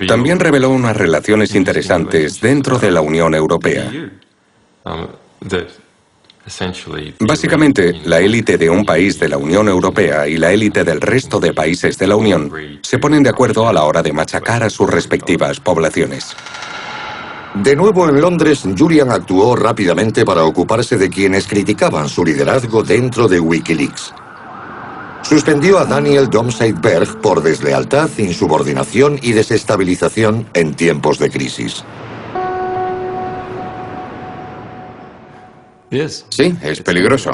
También reveló unas relaciones interesantes dentro de la Unión Europea. Básicamente, la élite de un país de la Unión Europea y la élite del resto de países de la Unión se ponen de acuerdo a la hora de machacar a sus respectivas poblaciones. De nuevo en Londres, Julian actuó rápidamente para ocuparse de quienes criticaban su liderazgo dentro de Wikileaks. Suspendió a Daniel Domscheit-Berg por deslealtad, insubordinación y desestabilización en tiempos de crisis. Sí, es peligroso.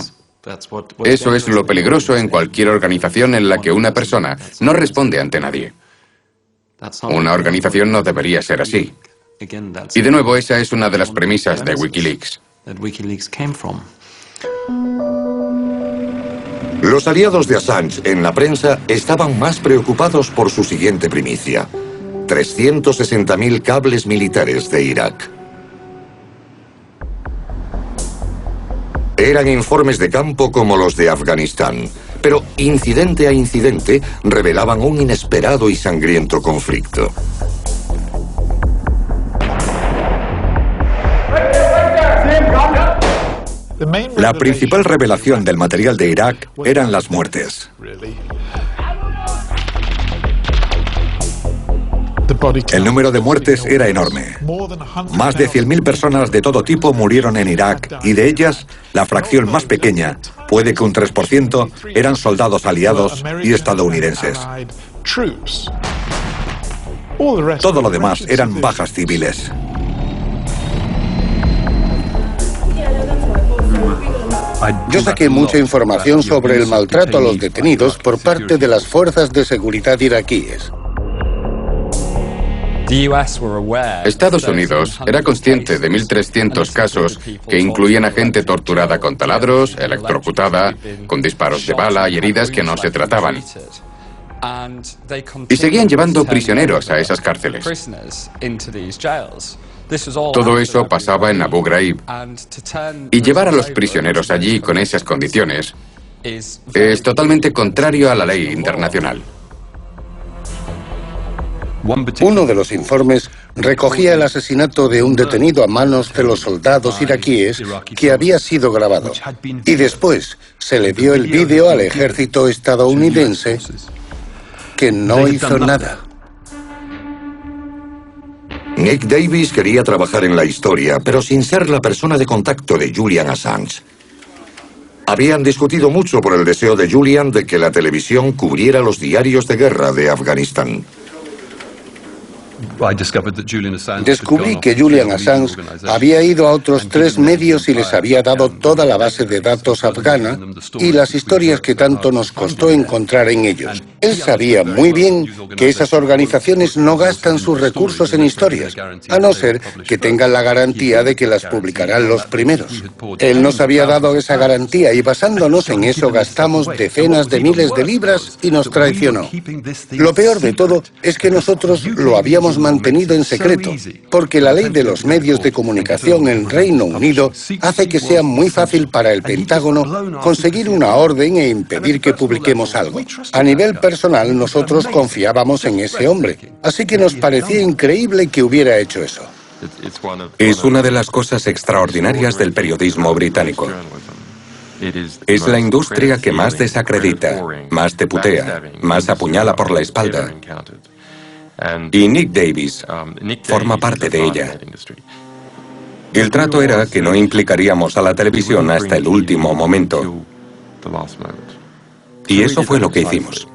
Eso es lo peligroso en cualquier organización en la que una persona no responde ante nadie. Una organización no debería ser así. Y de nuevo, esa es una de las premisas de Wikileaks. Los aliados de Assange en la prensa estaban más preocupados por su siguiente primicia: 360.000 cables militares de Irak. Eran informes de campo como los de Afganistán, pero incidente a incidente revelaban un inesperado y sangriento conflicto. La principal revelación del material de Irak eran las muertes. El número de muertes era enorme. Más de 100.000 personas de todo tipo murieron en Irak y de ellas, la fracción más pequeña, puede que un 3%, eran soldados aliados y estadounidenses. Todo lo demás eran bajas civiles. Yo saqué mucha información sobre el maltrato a los detenidos por parte de las fuerzas de seguridad iraquíes. Estados Unidos era consciente de 1.300 casos que incluían a gente torturada con taladros, electrocutada, con disparos de bala y heridas que no se trataban. Y seguían llevando prisioneros a esas cárceles. Todo eso pasaba en Abu Ghraib. Y llevar a los prisioneros allí con esas condiciones es totalmente contrario a la ley internacional. Uno de los informes recogía el asesinato de un detenido a manos de los soldados iraquíes que había sido grabado. Y después se le dio el vídeo al ejército estadounidense, que no hizo nada. Nick Davis quería trabajar en la historia, pero sin ser la persona de contacto de Julian Assange. Habían discutido mucho por el deseo de Julian de que la televisión cubriera los diarios de guerra de Afganistán. Descubrí que Julian Assange había ido a otros 3 medios y les había dado toda la base de datos afgana y las historias que tanto nos costó encontrar en ellos. Él sabía muy bien que esas organizaciones no gastan sus recursos en historias, a no ser que tengan la garantía de que las publicarán los primeros. Él nos había dado esa garantía y basándonos en eso gastamos decenas de miles de libras y nos traicionó. Lo peor de todo es que nosotros lo habíamos mantenido en secreto, porque la ley de los medios de comunicación en Reino Unido hace que sea muy fácil para el Pentágono conseguir una orden e impedir que publiquemos algo. A nivel personal, nosotros confiábamos en ese hombre, así que nos parecía increíble que hubiera hecho eso. Es una de las cosas extraordinarias del periodismo británico. Es la industria que más desacredita, más te putea, más apuñala por la espalda. Y Nick Davis forma parte de ella. El trato era que no implicaríamos a la televisión hasta el último momento. Y eso fue lo que hicimos.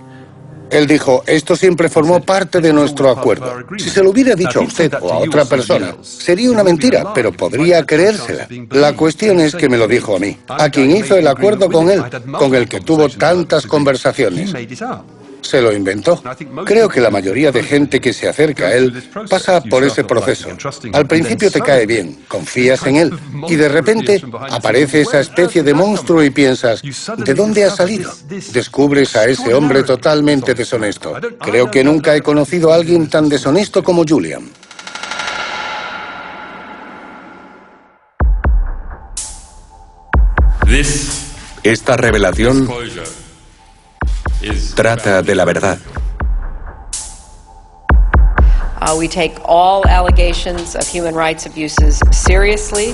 Él dijo, esto siempre formó parte de nuestro acuerdo. Si se lo hubiera dicho a usted o a otra persona, sería una mentira, pero podría creérsela. La cuestión es que me lo dijo a mí, a quien hizo el acuerdo con él, con el que tuvo tantas conversaciones. Se lo inventó. Creo que la mayoría de gente que se acerca a él pasa por ese proceso. Al principio te cae bien, confías en él, y de repente aparece esa especie de monstruo y piensas, ¿de dónde ha salido? Descubres a ese hombre totalmente deshonesto. Creo que nunca he conocido a alguien tan deshonesto como Julian. Esta revelación trata de la verdad. We take all allegations of human rights abuses seriously.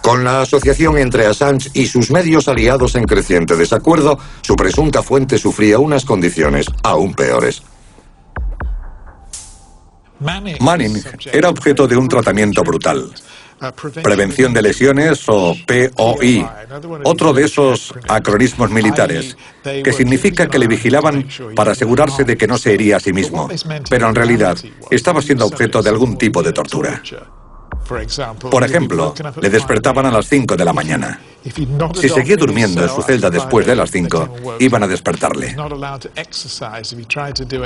Con la asociación entre Assange y sus medios aliados en creciente desacuerdo, su presunta fuente sufría unas condiciones aún peores. Manning era objeto de un tratamiento brutal. Prevención de lesiones o POI, otro de esos acronismos militares, que significa que le vigilaban para asegurarse de que no se hería a sí mismo, pero en realidad estaba siendo objeto de algún tipo de tortura. Por ejemplo, le despertaban a las 5 de la mañana. Si seguía durmiendo en su celda después de las 5, iban a despertarle.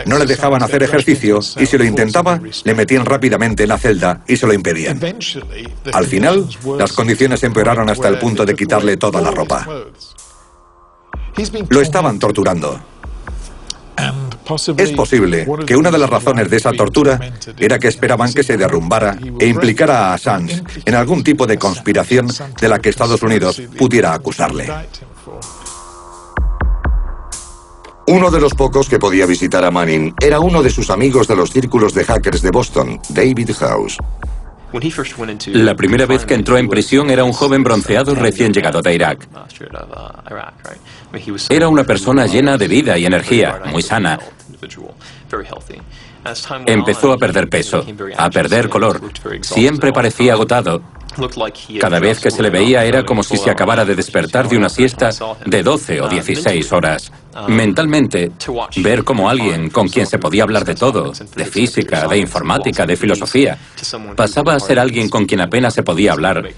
No le dejaban hacer ejercicio y si lo intentaba, le metían rápidamente en la celda y se lo impedían. Al final, las condiciones empeoraron hasta el punto de quitarle toda la ropa. Lo estaban torturando. Es posible que una de las razones de esa tortura era que esperaban que se derrumbara e implicara a Assange en algún tipo de conspiración de la que Estados Unidos pudiera acusarle. Uno de los pocos que podía visitar a Manning era uno de sus amigos de los círculos de hackers de Boston, David House. La primera vez que entró en prisión era un joven bronceado recién llegado de Irak. Era una persona llena de vida y energía, muy sana. Empezó a perder peso, a perder color. Siempre parecía agotado. Cada vez que se le veía era como si se acabara de despertar de una siesta de 12 o 16 horas. Mentalmente, ver cómo alguien con quien se podía hablar de todo, de física, de informática, de filosofía, pasaba a ser alguien con quien apenas se podía hablar,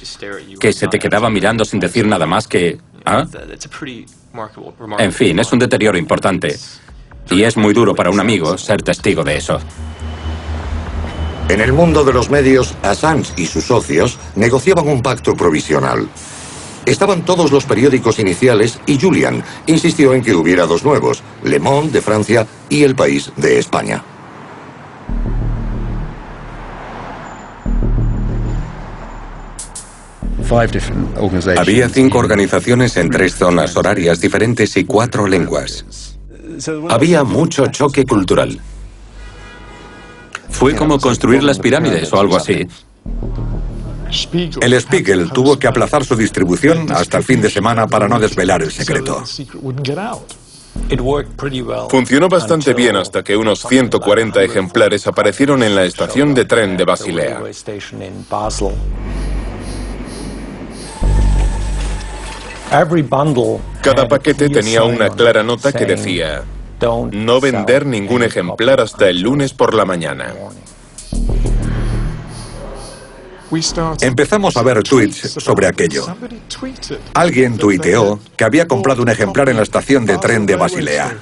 que se te quedaba mirando sin decir nada más que... ¿ah? En fin, es un deterioro importante. Y es muy duro para un amigo ser testigo de eso. En el mundo de los medios, Assange y sus socios negociaban un pacto provisional. Estaban todos los periódicos iniciales y Julian insistió en que hubiera dos nuevos, Le Monde de Francia y El País de España. Había 5 organizaciones en 3 zonas horarias diferentes y 4 lenguas. Había mucho choque cultural. Fue como construir las pirámides o algo así. El Spiegel tuvo que aplazar su distribución hasta el fin de semana para no desvelar el secreto. Funcionó bastante bien hasta que unos 140 ejemplares aparecieron en la estación de tren de Basilea. Cada paquete tenía una clara nota que decía: no vender ningún ejemplar hasta el lunes por la mañana. Empezamos a ver tweets sobre aquello. Alguien tuiteó que había comprado un ejemplar en la estación de tren de Basilea.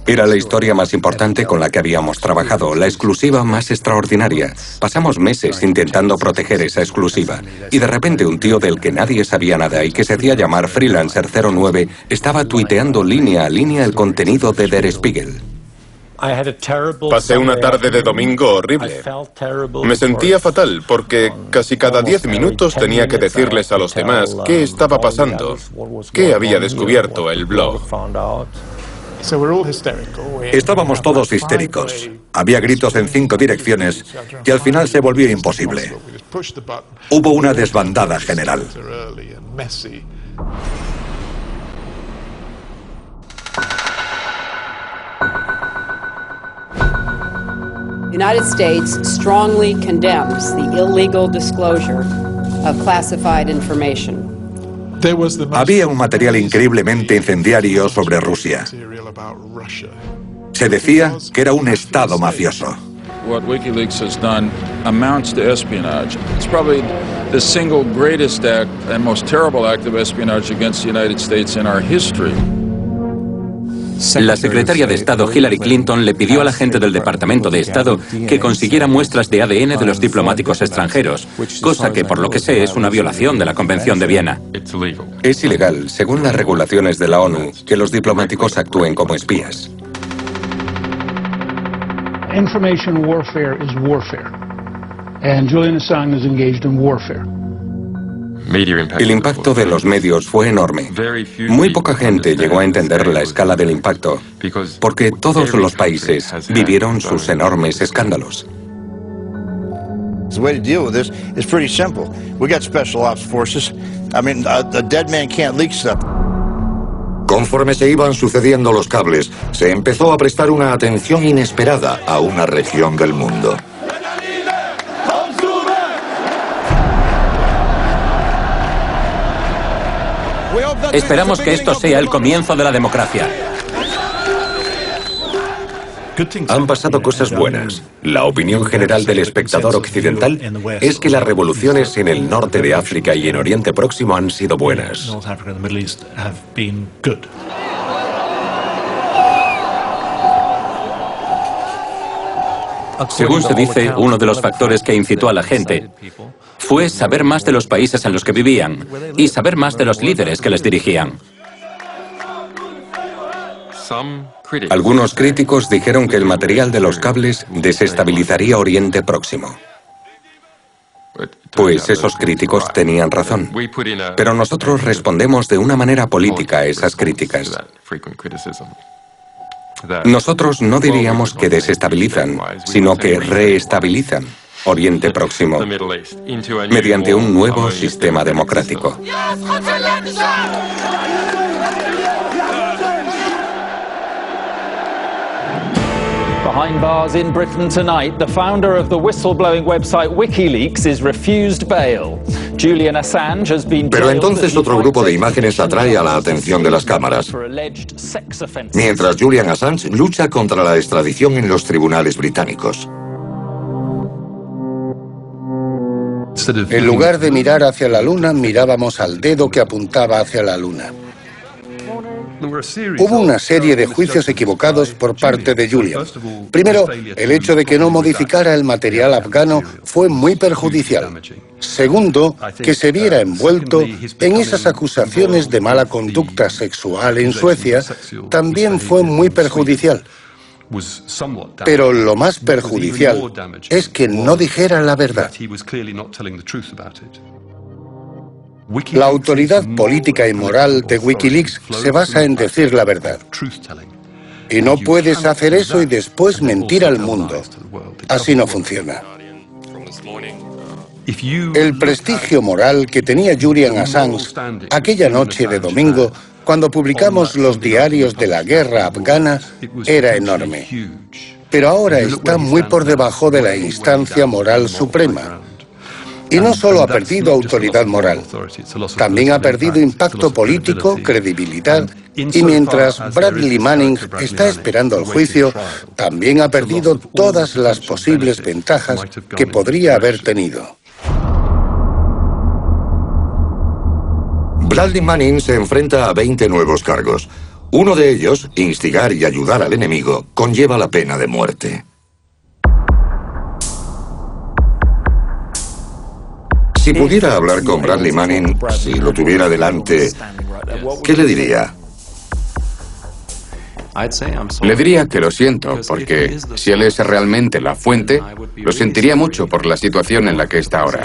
Era la historia más importante con la que habíamos trabajado, la exclusiva más extraordinaria. Pasamos meses intentando proteger esa exclusiva. Y de repente un tío del que nadie sabía nada y que se hacía llamar Freelancer 09 estaba tuiteando línea a línea el contenido de Der Spiegel. Pasé una tarde de domingo horrible. Me sentía fatal porque casi cada 10 minutos tenía que decirles a los demás qué estaba pasando, qué había descubierto el blog. Estábamos todos histéricos. Había gritos en 5 direcciones y al final se volvió imposible. Hubo una desbandada general. The United States strongly condemns the illegal disclosure of classified information. Había un material increíblemente incendiario sobre Rusia. Se decía que era un estado mafioso. What WikiLeaks has done amounts to espionage. It's probably the single greatest act and most terrible act of espionage against the United States in our history. La secretaria de Estado Hillary Clinton le pidió a la gente del Departamento de Estado que consiguiera muestras de ADN de los diplomáticos extranjeros, cosa que, por lo que sé, es una violación de la Convención de Viena. Es ilegal, según las regulaciones de la ONU, que los diplomáticos actúen como espías. Information warfare is warfare, and Julian Assange is engaged in warfare. El impacto de los medios fue enorme. Muy poca gente llegó a entender la escala del impacto, porque todos los países vivieron sus enormes escándalos. The way to deal with this is pretty simple. We got special ops forces. I mean, a dead man can't leak stuff. Conforme se iban sucediendo los cables, se empezó a prestar una atención inesperada a una región del mundo. Esperamos que esto sea el comienzo de la democracia. Han pasado cosas buenas. La opinión general del espectador occidental es que las revoluciones en el norte de África y en Oriente Próximo han sido buenas. Según se dice, uno de los factores que incitó a la gente fue saber más de los países en los que vivían y saber más de los líderes que les dirigían. Algunos críticos dijeron que el material de los cables desestabilizaría Oriente Próximo. Pues esos críticos tenían razón. Pero nosotros respondemos de una manera política a esas críticas. Nosotros no diríamos que desestabilizan, sino que reestabilizan Oriente Próximo mediante un nuevo sistema democrático. Behind bars in Britain tonight, the founder of the whistleblowing website WikiLeaks is refused bail. Julian Assange has been Pero entonces otro grupo de imágenes atrae a la atención de las cámaras. Mientras Julian Assange lucha contra la extradición en los tribunales británicos. En lugar de mirar hacia la luna, mirábamos al dedo que apuntaba hacia la luna. Hubo una serie de juicios equivocados por parte de Julian. Primero, el hecho de que no modificara el material afgano fue muy perjudicial. Segundo, que se viera envuelto en esas acusaciones de mala conducta sexual en Suecia también fue muy perjudicial. Pero lo más perjudicial es que no dijera la verdad. La autoridad política y moral de WikiLeaks se basa en decir la verdad. Y no puedes hacer eso y después mentir al mundo. Así no funciona. El prestigio moral que tenía Julian Assange aquella noche de domingo, cuando publicamos los diarios de la guerra afgana, era enorme. Pero ahora está muy por debajo de la instancia moral suprema. Y no solo ha perdido autoridad moral, también ha perdido impacto político, credibilidad, y mientras Bradley Manning está esperando el juicio, también ha perdido todas las posibles ventajas que podría haber tenido. Bradley Manning se enfrenta a 20 nuevos cargos. Uno de ellos, instigar y ayudar al enemigo, conlleva la pena de muerte. Si pudiera hablar con Bradley Manning, si lo tuviera delante, ¿qué le diría? Le diría que lo siento, porque si él es realmente la fuente, lo sentiría mucho por la situación en la que está ahora.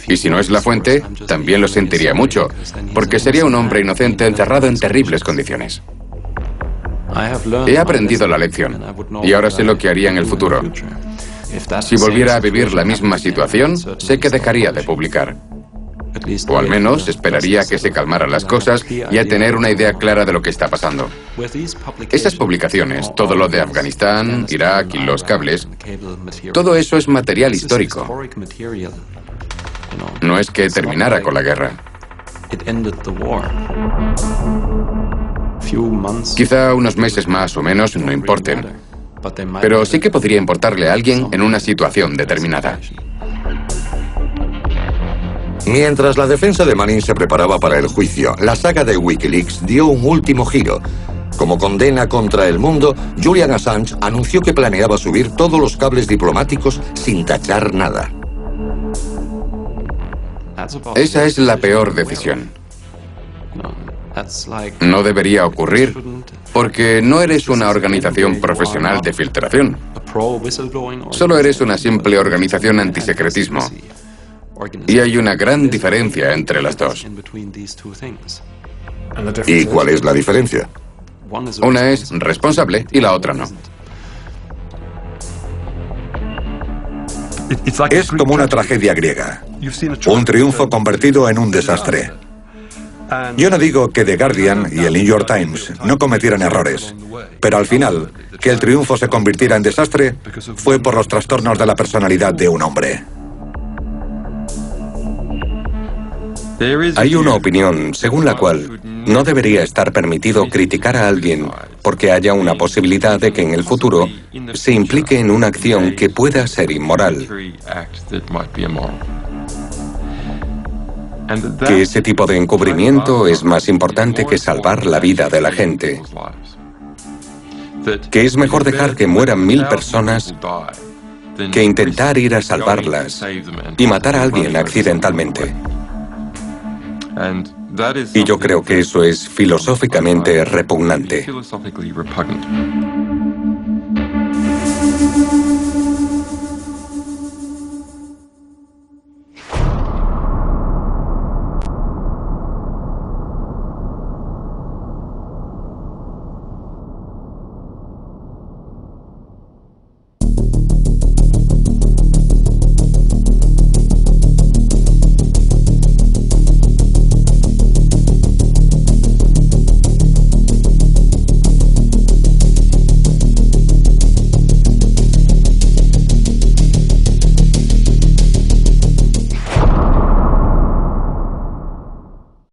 Y si no es la fuente, también lo sentiría mucho, porque sería un hombre inocente encerrado en terribles condiciones. He aprendido la lección, y ahora sé lo que haría en el futuro. Si volviera a vivir la misma situación, sé que dejaría de publicar. O al menos esperaría a que se calmaran las cosas y a tener una idea clara de lo que está pasando. Esas publicaciones, todo lo de Afganistán, Irak y los cables, todo eso es material histórico. No es que terminara con la guerra. Quizá unos meses más o menos no importen. Pero sí que podría importarle a alguien en una situación determinada. Mientras la defensa de Manning se preparaba para el juicio, la saga de WikiLeaks dio un último giro. Como condena contra el mundo, Julian Assange anunció que planeaba subir todos los cables diplomáticos sin tachar nada. Esa es la peor decisión. No debería ocurrir porque no eres una organización profesional de filtración. Solo eres una simple organización antisecretismo. Y hay una gran diferencia entre las dos. ¿Y cuál es la diferencia? Una es responsable y la otra no. Es como una tragedia griega. Un triunfo convertido en un desastre. Yo no digo que The Guardian y el New York Times no cometieran errores, pero al final, que el triunfo se convirtiera en desastre fue por los trastornos de la personalidad de un hombre. Hay una opinión según la cual No debería estar permitido criticar a alguien porque haya una posibilidad de que en el futuro se implique en una acción que pueda ser inmoral. Que ese tipo de encubrimiento es más importante que salvar la vida de la gente. Que es mejor dejar que mueran 1000 personas que intentar ir a salvarlas y matar a alguien accidentalmente. Y yo creo que eso es filosóficamente repugnante.